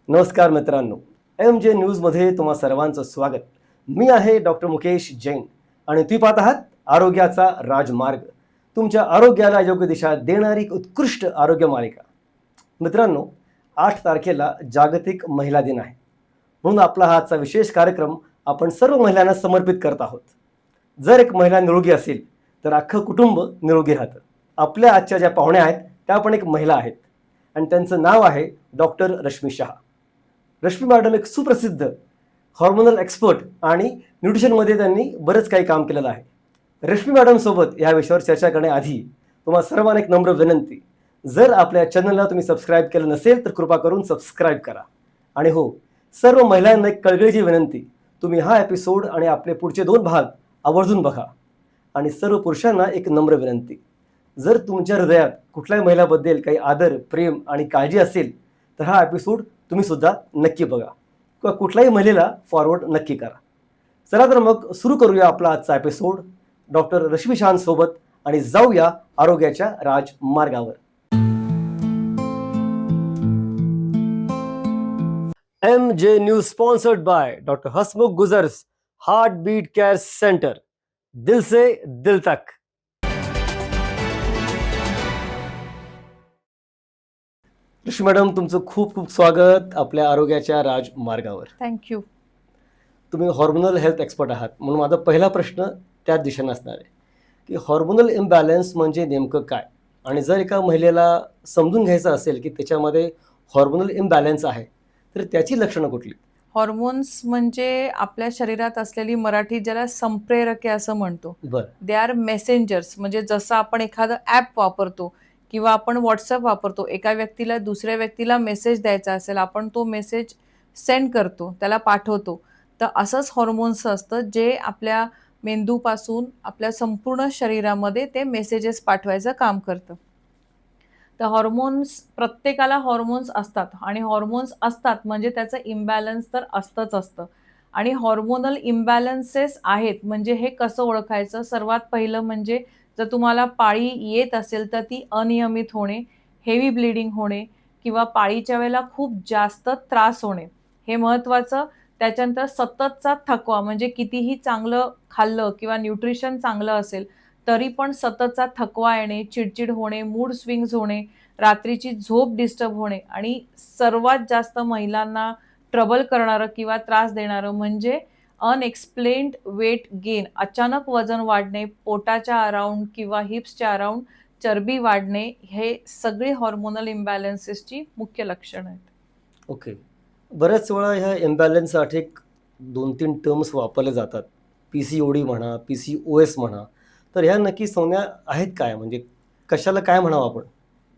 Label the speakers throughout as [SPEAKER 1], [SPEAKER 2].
[SPEAKER 1] नमस्कार मित्रांनो, MJ न्यूजमध्ये तुम्हा सर्वांचं स्वागत. मी आहे डॉक्टर मुकेश जैन आणि तुम्ही पाहत आहात आरोग्याचा राजमार्ग, तुमच्या आरोग्याला योग्य दिशा देणारी एक उत्कृष्ट आरोग्य मालिका. मित्रांनो, 8 तारखेला जागतिक महिला दिन आहे, म्हणून आपला हा आजचा विशेष कार्यक्रम आपण सर्व महिलांना समर्पित करत आहोत. जर एक महिला निरोगी असेल तर अख्खं कुटुंब निरोगी राहतं. आपल्या आजच्या ज्या पाहुण्या आहेत त्या पण एक महिला आहेत आणि त्यांचं नाव आहे डॉक्टर रश्मी शहा. रश्मी मॅडम एक सुप्रसिद्ध हॉर्मोनल एक्सपर्ट आणि न्यूट्रिशनमध्ये त्यांनी बरंच काही काम केलेलं आहे. रश्मी मॅडमसोबत या विषयावर चर्चा करण्याआधी तुम्हा सर्वांना एक नम्र विनंती, जर आपल्या चॅनलला तुम्ही सबस्क्राईब केलं नसेल तर कृपा करून सबस्क्राईब करा. आणि हो, सर्व महिलांना एक कळकळीची विनंती, तुम्ही हा एपिसोड आणि आपले पुढचे 2 भाग आवर्जून बघा. आणि सर्व पुरुषांना एक नम्र विनंती, जर तुमच्या हृदयात कुठल्याही महिलाबद्दल काही आदर, प्रेम आणि काळजी असेल तर हा एपिसोड तुम्ही सुद्धा नक्की बघा किंवा कुठल्याही महिलेला फॉरवर्ड नक्की करा. चला तर मग सुरू करूया आपला आजचा एपिसोड डॉक्टर रश्मी शहांसोबत आणि जाऊया आरोग्याच्या राजमार्गावर. MJ news sponsored by doctor Hasmukh Gujar's heart beat care centre, दिल से दिल तक. ऋषी मॅडम, तुमचं खूप खूप स्वागत आपल्या आरोग्याच्या राजमार्गावर.
[SPEAKER 2] थँक्यू.
[SPEAKER 1] तुम्ही हॉर्मोनल हेल्थ एक्सपर्ट आहात, म्हणून माझा पहिला प्रश्न त्याच दिशेने असणार आहे की हॉर्मोनल इम्बॅलन्स म्हणजे नेमकं काय, आणि जर एका महिलेला समजून घ्यायचं असेल की त्याच्यामध्ये हॉर्मोनल इम्बॅलन्स आहे तर त्याची लक्षणं कुठली?
[SPEAKER 2] हॉर्मोन्स म्हणजे आपल्या शरीरात असलेली, मराठीत ज्याला संप्रेरके असं म्हणतो.
[SPEAKER 1] बरं.
[SPEAKER 2] They are messengers. म्हणजे जसं आपण एखादं ॲप वापरतो किंवा आपण व्हॉट्सअप वापरतो, एका व्यक्तीला दुसऱ्या व्यक्तीला मेसेज द्यायचा असेल, आपण तो मेसेज सेंड करतो, त्याला पाठवतो. तर असंच हॉर्मोन्स असतं जे आपल्या मेंदूपासून आपल्या संपूर्ण शरीरामध्ये ते मेसेजेस पाठवायचं काम करतं. तर हॉर्मोन्स, प्रत्येकाला हॉर्मोन्स असतात आणि हॉर्मोन्स असतात म्हणजे त्याचं इम्बॅलन्स तर असतंच असतं. आणि हॉर्मोनल इम्बॅलन्सेस आहेत म्हणजे हे कसं ओळखायचं? सर्वात पहिलं म्हणजे जर तुम्हाला पाळी येत असेल तर ती अनियमित होणे, हेवी ब्लीडिंग होणे किंवा पाळीच्या वेळेला खूप जास्त त्रास होणे, हे महत्त्वाचं. त्याच्यानंतर सततचा थकवा, म्हणजे कितीही चांगलं खाल्लं किंवा न्यूट्रिशन चांगलं असेल तरी पण सततचा थकवा येणे, चिडचिड होणे, मूड स्विंग्स होणे, रात्रीची झोप डिस्टर्ब होणे आणि सर्वात जास्त महिलांना ट्रबल करणारं किंवा त्रास देणारं म्हणजे अनएक्सप्लेन्ड वेट गेन, अचानक वजन वाढणे, पोटाच्या अराउंड किंवा हिप्सच्या अराउंड चरबी वाढणे, हे सगळे हॉर्मोनल इम्बॅलन्सेसची मुख्य लक्षणं आहेत.
[SPEAKER 1] ओके. बऱ्याच वेळा ह्या इम्बॅलन्ससाठी 2-3 टर्म्स वापरले जातात. PCOD म्हणा, PCOS म्हणा, तर ह्या नक्की संज्ञा आहेत काय? म्हणजे कशाला काय म्हणावं आपण?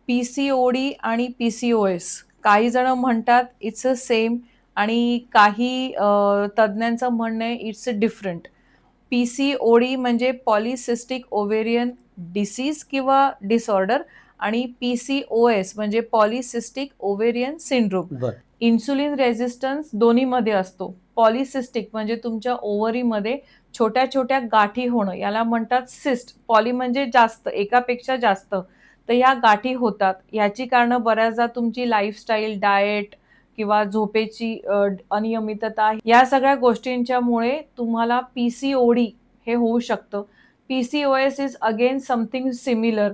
[SPEAKER 2] PCOD आणि PCOS काही जण म्हणतात इट्स अ सेम आणि काही तज्ज्ञांचं म्हणणं आहे इट्स अ डिफरंट. PCOD म्हणजे पॉलिसिस्टिक ओव्हेरियन डिसीज किंवा डिसऑर्डर आणि PCOS म्हणजे पॉलिसिस्टिक ओव्हेरियन सिंड्रोम.
[SPEAKER 1] बरं.
[SPEAKER 2] इन्सुलिन रेझिस्टन्स दोन्हीमध्ये असतो. पॉलिसिस्टिक म्हणजे तुमच्या ओव्हरीमध्ये छोट्या छोट्या गाठी होणं, याला म्हणतात सिस्ट. पॉली म्हणजे जास्त, एकापेक्षा जास्त. तर ह्या गाठी होतात. ह्याची कारणं बऱ्याचदा तुमची लाईफस्टाईल, डाएट किंवा झोपेची अनियमितता, या सगळ्या गोष्टींच्यामुळे तुम्हाला PCOD हे होऊ शकतं. PCOS is again something similar.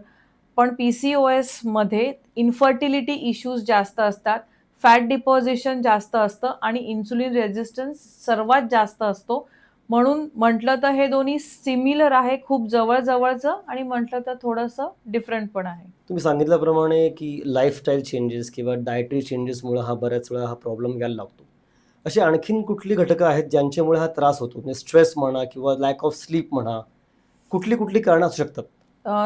[SPEAKER 2] पण PCOS मध्ये इन्फर्टिलिटी इश्यूज जास्त असतात, फॅट डिपॉझिशन जास्त असतं आणि इन्सुलिन रेझिस्टन्स सर्वात जास्त असतो. म्हणून म्हटलं तर हे दोन्ही सिमिलर आहे, खूप जवळजवळचं, आणि म्हटलं तर थोडंसं डिफरंट पण आहे.
[SPEAKER 1] तुम्ही सांगितल्याप्रमाणे की लाईफस्टाईल चेंजेस किंवा डायटरी चेंजेसमुळे हा बऱ्याच वेळा हा प्रॉब्लेम यायला लागतो. अशी आणखीन कुठली घटकं आहेत ज्यांच्यामुळे हा त्रास होतो? म्हणजे स्ट्रेस म्हणा किंवा लॅक ऑफ स्लीप म्हणा, कुठली कारणं असू शकतात?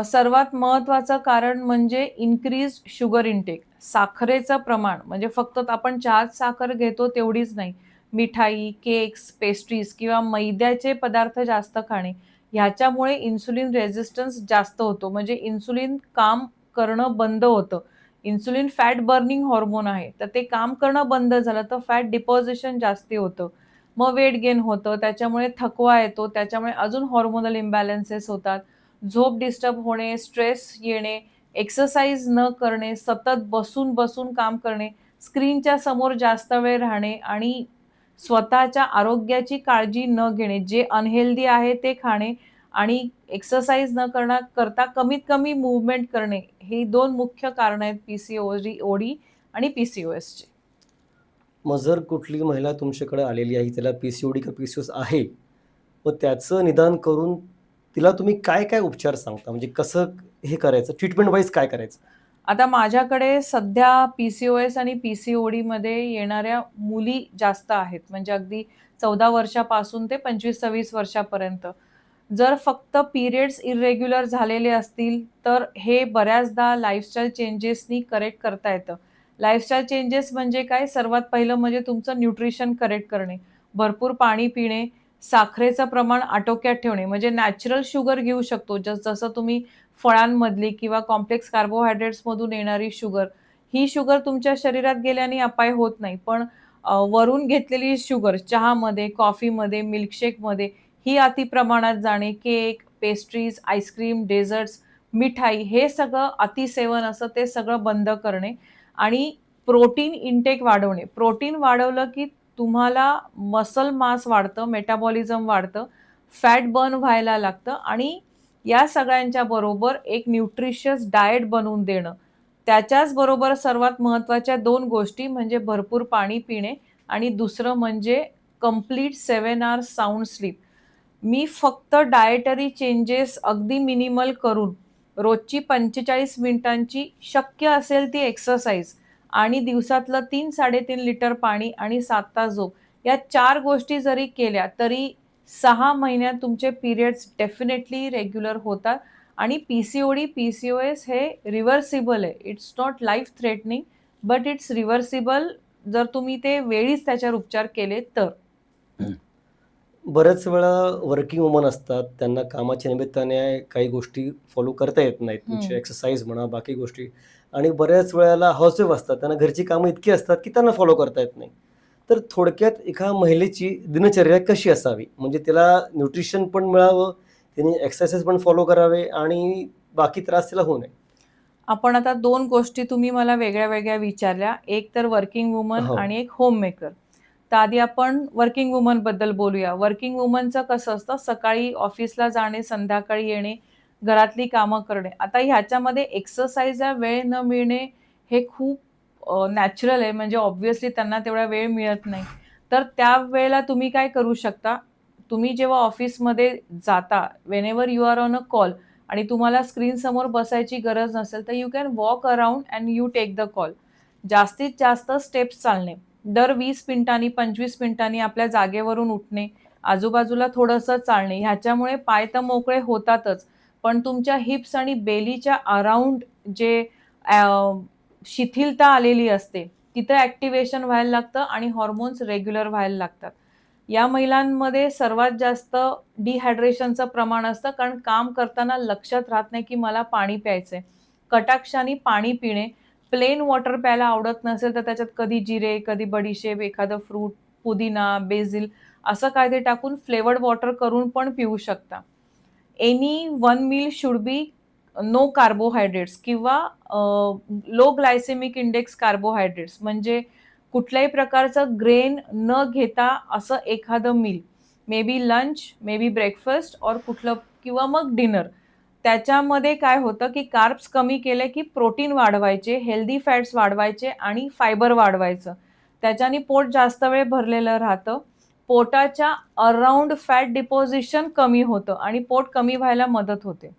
[SPEAKER 2] सर्वात महत्त्वाचं कारण म्हणजे इन्क्रीज शुगर इंटेक, साखरेचं प्रमाण. म्हणजे फक्त आपण चहात साखर घेतो तेवढीच नाही, मिठाई, केक्स, पेस्ट्रीज किंवा मैद्याचे पदार्थ जास्त खाणे, ह्याच्यामुळे इन्सुलिन रेझिस्टन्स जास्त होतो. म्हणजे इन्सुलिन काम करणं बंद होतं. इन्सुलिन फॅट बर्निंग हॉर्मोन आहे, तर ते काम करणं बंद झालं तर फॅट डिपॉझिशन जास्ती होतं, मग वेट गेन होतं, त्याच्यामुळे थकवा येतो, त्याच्यामुळे अजून हॉर्मोनल इम्बॅलन्सेस होतात, झोप डिस्टर्ब होणे, स्ट्रेस येणे, एक्सरसाइज न करणे, सतत बसून बसून काम करणे, स्क्रीनच्या समोर जास्त वेळ राहणे आणि स्वतःच्या आरोग्याची काळजी न घेणे, जे अनहेल्दी आहे ते खाणे आणि एक्सरसाइज न करता कमीत कमी मूव्हमेंट करणे, ही 2 मुख्य कारणं आहेत ओडी आणि PCOSची.
[SPEAKER 1] मग जर कुठली महिला तुमच्याकडे आलेली आहे, त्याला PCOD का PCOS आहे, मग त्याचं निदान करून तिला तुम्ही काय-काय उपचार सांगता? म्हणजे कसं हे करायचं? ट्रीटमेंट वाईज काय करायचं?
[SPEAKER 2] आता माझ्याकडे सध्या PCOS आणि PCODमध्ये येणाऱ्या मुली जास्त आहेत. म्हणजे अगदी 14 वर्षापासून ते 25-26 वर्षापर्यंत. जर फक्त पिरियड्स इर्रेग्युलर झालेले असतील, तर हे बऱ्याचदा लाईफस्टाईल चेंजेसनी करेक्ट करता येतं. लाईफस्टाईल चेंजेस म्हणजे काय? सर्वात पहिलं म्हणजे तुमचं न्यूट्रिशन करेक्ट करणे. भरपूर पाणी पिणे, साखरेचं प्रमाण आटोक्यात ठेवणे. म्हणजे नॅचरल शुगर घेऊ शकतो. जसं तुम्ही फळांमधली किंवा कॉम्प्लेक्स कार्बोहायड्रेट्समधून येणारी शुगर, ही शुगर तुमच्या शरीरात गेल्याने अपाय होत नाही. पण वरून घेतलेली शुगर चहामध्ये, कॉफीमध्ये, मिल्कशेकमध्ये ही अति प्रमाणात जाणे, केक, पेस्ट्रीज, आईस्क्रीम, डेझर्ट्स, मिठाई हे सगळं अतिसेवन असं ते सगळं बंद करणे आणि प्रोटीन इंटेक वाढवणे. प्रोटीन वाढवलं की तुम्हाला मसल मास वाढतं, मेटाबॉलिझम वाढतं, फॅट बर्न व्हायला लागतं आणि या सगळ्यांच्या बरोबर एक न्यूट्रिशियस डाएट बनवून देणं. त्याच्याच बरोबर सर्वात महत्त्वाच्या 2 गोष्टी म्हणजे भरपूर पाणी पिणे आणि दुसरं म्हणजे कंप्लीट 7 अवर्स साउंड स्लीप. मी फक्त डाएटरी चेंजेस अगदी मिनिमल करून रोजची 45 मिनिटांची शक्य असेल ती एक्सरसाइज आणि दिवसातलं 3-3.5 लिटर पाणी आणि 7 तास झोप या 4 गोष्टी जरी केल्या तरी 6 महिन्यात तुमचे पिरियड्स डेफिनेटली रेग्युलर होतात आणि PCOD, PCOS हे रिव्हर्सिबल आहे. It's not life threatening but it's reversible जर तुम्ही ते वेळीच त्याच्यावर उपचार केले तर.
[SPEAKER 1] बऱ्याच वेळा वर्किंग वुमन असतात, त्यांना कामाच्या निमित्ताने काही गोष्टी फॉलो करता येत नाहीत. तुमची एक्सरसाइज म्हणा, बाकी गोष्टी आणि बऱ्याच वेळेला हाऊसवाईफ असतात, त्यांना घरची कामं इतकी असतात, की त्यांना फॉलो करता येत नाही. तर थोडक्यात एका महिलेची दिनचर्या कशी असावी? म्हणजे तिला न्यूट्रिशन पण मिळावं, तिने एक्सरसाइज पण फॉलो करावे आणि बाकी त्रास तिला होऊ नये.
[SPEAKER 2] आपण आता 2 गोष्टी तुम्ही मला वेगळ्या-वेगळ्या विचारल्या. एक तर वर्किंग वुमन
[SPEAKER 1] हो.
[SPEAKER 2] आणि एक होममेकर. तर आधी आपण वर्किंग वुमनबद्दल बोलूया. वर्किंग वुमनचं कसं असतं, सकाळी ऑफिसला जाणे, संध्याकाळी येणे, घरातली कामं करणे. आता ह्याच्यामध्ये एक्सरसाइजला वेळ न मिळणे हे खूप नॅचरल आहे. म्हणजे ऑब्व्हियसली त्यांना तेवढा वेळ मिळत नाही. तर त्यावेळेला तुम्ही काय करू शकता, तुम्ही जेव्हा ऑफिसमध्ये जाता, whenever you are on a call आणि तुम्हाला स्क्रीनसमोर बसायची गरज नसेल, तर you can walk around and you take the call. जास्तीत जास्त स्टेप्स चालणे. दर 20 मिनिटांनी, 25 मिनिटांनी आपल्या जागेवरून उठणे, आजूबाजूला थोडंसं चालणे, ह्याच्यामुळे पाय तर मोकळे होतातच, पण तुमच्या हिप्स आणि बेलीच्या अराउंड जे शिथिलता आलेली असते, तिथं ॲक्टिव्हेशन व्हायला लागतं आणि हॉर्मोन्स रेग्युलर व्हायला लागतात. या महिलांमध्ये सर्वात जास्त डिहायड्रेशनचं प्रमाण असतं, कारण काम करताना लक्षात राहत नाही, की मला पाणी प्यायचंय. कटाक्षाने पाणी पिणे, प्लेन वॉटर प्यायला आवडत नसेल, तर त्याच्यात कधी जिरे, कधी बडीशेप, एखादं फ्रूट, पुदिना, बेसिल असं काय ते टाकून फ्लेवर्ड वॉटर करून पण पिऊ शकता. Any one meal should be no carbohydrates किंवा लो ग्लायसेमिक इंडेक्स कार्बोहायड्रेट्स म्हणजे कुठल्याही प्रकारचं ग्रेन न घेता असं एखादं meal, may be lunch, may be breakfast और कुठलं किंवा मग डिनर. त्याच्यामध्ये काय होतं, की कार्ब्स कमी केले, की प्रोटीन वाढवायचे, हेल्दी फॅट्स वाढवायचे आणि फायबर वाढवायचं. त्याच्याने पोट जास्त वेळ भरलेलं राहतं. पोटाच्या अराउंड फॅट डिपॉझिशन कमी होतं आणि पोट कमी व्हायला मदत होते.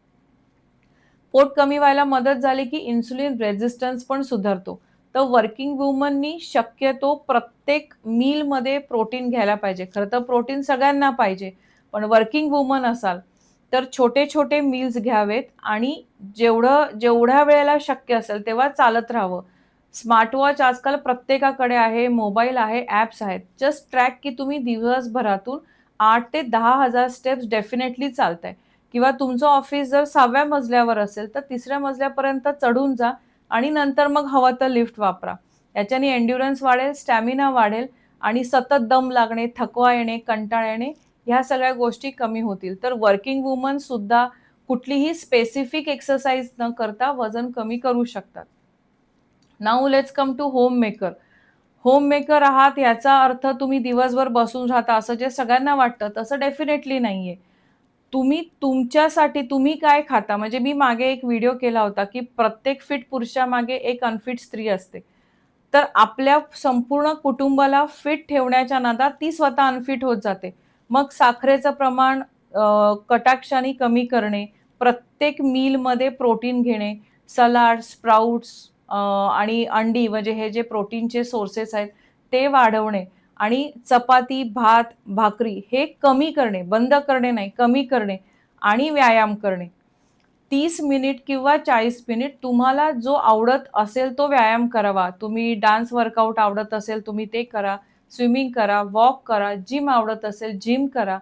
[SPEAKER 2] पोट कमी व्हायला मदत झाली, की इन्सुलिन रेझिस्टन्स पण सुधारतो. तर वर्किंग वुमननी शक्यतो प्रत्येक मीलमध्ये प्रोटीन घ्यायला पाहिजे. खरं तर प्रोटीन सगळ्यांना पाहिजे, पण वर्किंग वुमन असाल तर छोटे-छोटे मील्स घ्यावेत आणि जेवढ्या वेळेला शक्य असेल तेव्हा चालत राहावं. स्मार्टवॉच आजकाल प्रत्येकाकडे आहे, मोबाईल आहे, ॲप्स आहेत. जस्ट ट्रॅक की तुम्ही दिवसभरातून 8,000 ते 10,000 स्टेप्स डेफिनेटली चालताय किंवा तुमचं ऑफिस जर 6व्या मजल्यावर असेल, तर 3ऱ्या मजल्यापर्यंत चढून जा आणि नंतर मग हवं तर लिफ्ट वापरा. याच्याने एंड्युरन्स वाढेल, स्टॅमिना वाढेल आणि सतत दम लागणे, थकवा येणे, कंटाळा येणे ह्या सगळ्या गोष्टी कमी होतील. तर वर्किंग वुमन सुद्धा कुठलीही स्पेसिफिक एक्सरसाइज न करता वजन कमी करू शकतात. Now let's come to homemaker. Homemaker आहात याचा अर्थ तुम्ही दिवसभर बसून राहता असं जे सगळ्यांना वाटतं तसं डेफिनेटली नाहीये. तुम्ही तुमच्यासाठी तुम्ही काय खाता? म्हणजे मी मागे एक व्हिडिओ केला होता, की प्रत्येक फिट पुरुषामागे एक अनफिट स्त्री असते. तर आपल्या संपूर्ण कुटुंबाला फिट ठेवण्याच्या नादात ती स्वतः अनफिट होत जाते. मग साखरेचं प्रमाण कटाक्षाने कमी करणे, प्रत्येक मीलमध्ये प्रोटीन घेणे, सलाड, स्प्राउट्स आणि अंडी म्हणजे हे जे प्रोटीनचे सोर्सेस आहेत ते वाढवणे आणि चपाती, भात, भाकरी हे कमी करणे, बंद करणे नाही, कमी करणे आणि व्यायाम करणे. 30 मिनिट किंवा 40 मिनिट तुम्हाला जो आवडत असेल तो व्यायाम करावा. तुम्ही डान्स वर्कआउट आवडत असेल तुम्ही ते करा, स्विमिंग करा, वॉक करा, जिम आवडत असेल जिम करा.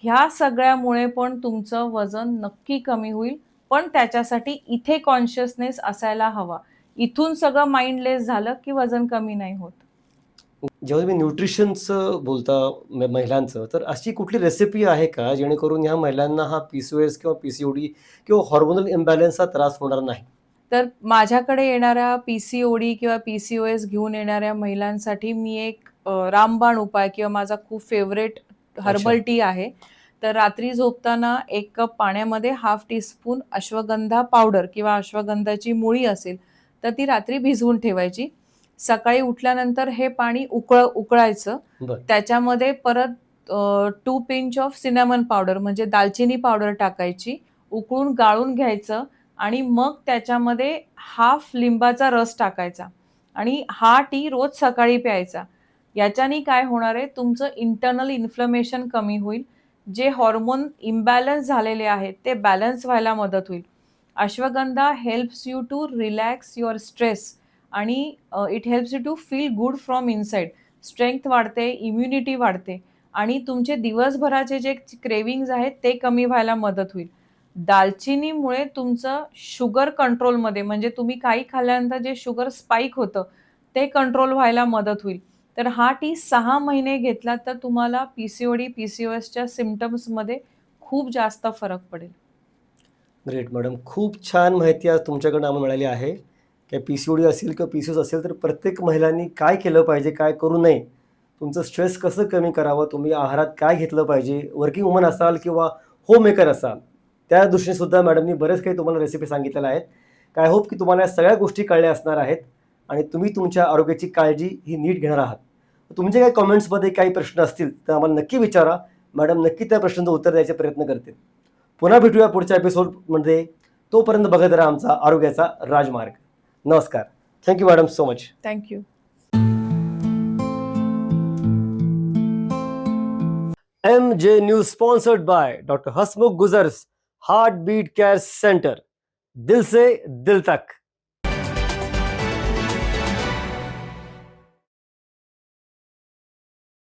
[SPEAKER 2] ह्या सगळ्यामुळे पण तुमचं वजन नक्की कमी होईल. पण त्याच्यासाठी इथे कॉन्शियसनेस असायला हवा. इथून सगळं माइंडलेस झालं की वजन कमी नाही होत.
[SPEAKER 1] जेव्हा तुम्ही न्यूट्रिशनचं बोलता महिलांचं, तर अशी कुठली रेसिपी आहे का जेणेकरून ह्या महिलांना हा पी-सी-ओ-एस किंवा पी-सी-ओ-डी किंवा हॉर्मोनल इम्बॅलन्सचा त्रास होणार नाही?
[SPEAKER 2] तर माझ्याकडे येणाऱ्या पी-सी-ओ-डी किंवा पी-सी-ओ-एस घेऊन येणाऱ्या महिलांसाठी मी एक रामबाण उपाय किंवा माझा खूप फेव्हरेट
[SPEAKER 1] अच्छा.
[SPEAKER 2] हर्बल टी आहे. तर रात्री झोपताना 1 कप पाण्यामध्ये हाल्फ टीस्पून अश्वगंधा पावडर किंवा अश्वगंधाची मुळी असेल, तर ती रात्री भिजवून ठेवायची. सकाळी उठल्यानंतर हे पाणी उकळायचं.
[SPEAKER 1] बरं.
[SPEAKER 2] त्याच्यामध्ये परत 2 पिंच ऑफ सिनॅमन पावडर म्हणजे दालचिनी पावडर टाकायची. उकळून गाळून घ्यायचं आणि मग त्याच्यामध्ये हाफ लिंबाचा रस टाकायचा आणि हा टी रोज सकाळी प्यायचा. याच्याने काय होणार आहे, तुमचं इंटरनल इन्फ्लमेशन कमी होईल. जे हार्मोन इम्बॅलन्स झालेले आहेत, ते बॅलन्स व्हायला मदत होईल. Ashwagandha helps you to relax your stress आणि it helps you to feel good from inside. Strength वाढते, इम्युनिटी वाढते आणि तुमचे दिवसभराचे जे क्रेव्हिंग्ज आहेत, ते कमी व्हायला मदत होईल. दालचिनीमुळे तुमचं शुगर कंट्रोलमध्ये म्हणजे तुम्ही काही खाल्ल्यानंतर जे शुगर स्पाइक होतं, ते कंट्रोल व्हायला मदत होईल. तर हा टी 6 महिने घेतलात तर तुम्हाला पी-सी-ओ-डी, पी-सी-ओ-एसच्या सिम्प्टम्समध्ये खूप जास्त फरक पडेल.
[SPEAKER 1] Great madam. खूप छान माहिती आज तुमच्याकडून आम्हाला मिळाली आहे. की पी-सी-ओ-डी असेल किंवा पी-सी-ओएस असेल तर प्रत्येक महिलांनी काय केलं पाहिजे, काय करू नये, तुमचं स्ट्रेस कसं कमी करावं, तुम्ही आहारात काय घेतलं पाहिजे, वर्किंग वुमन असाल किंवा होममेकर असाल, त्या दृष्टीने सुद्धा मॅडमनी बरेच काही तुम्हाला रेसिपी सांगितलेल्या आहेत. आय होप की तुम्हाला या सगळ्या गोष्टी कळल्या असणार आहेत आणि तुम्ही तुमच्या आरोग्याची काळजी ही नीट घेणार आहात. तुमचे काही कमेंट्समध्ये काही प्रश्न असतील तर आम्हाला नक्की विचारा. मॅडम नक्की त्या प्रश्नाचं उत्तर द्यायचे प्रयत्न करतील. पुन्हा भेटूया पुढच्या एपिसोडमध्ये. तोपर्यंत बघत राहा आमचा आरोग्याचा राजमार्ग. नमस्कार. Thank you madam so much.
[SPEAKER 2] Thank you.
[SPEAKER 1] MJ news sponsored by doctor Hasmukh Gujar's heart beat care centre. दिल से दिल तक.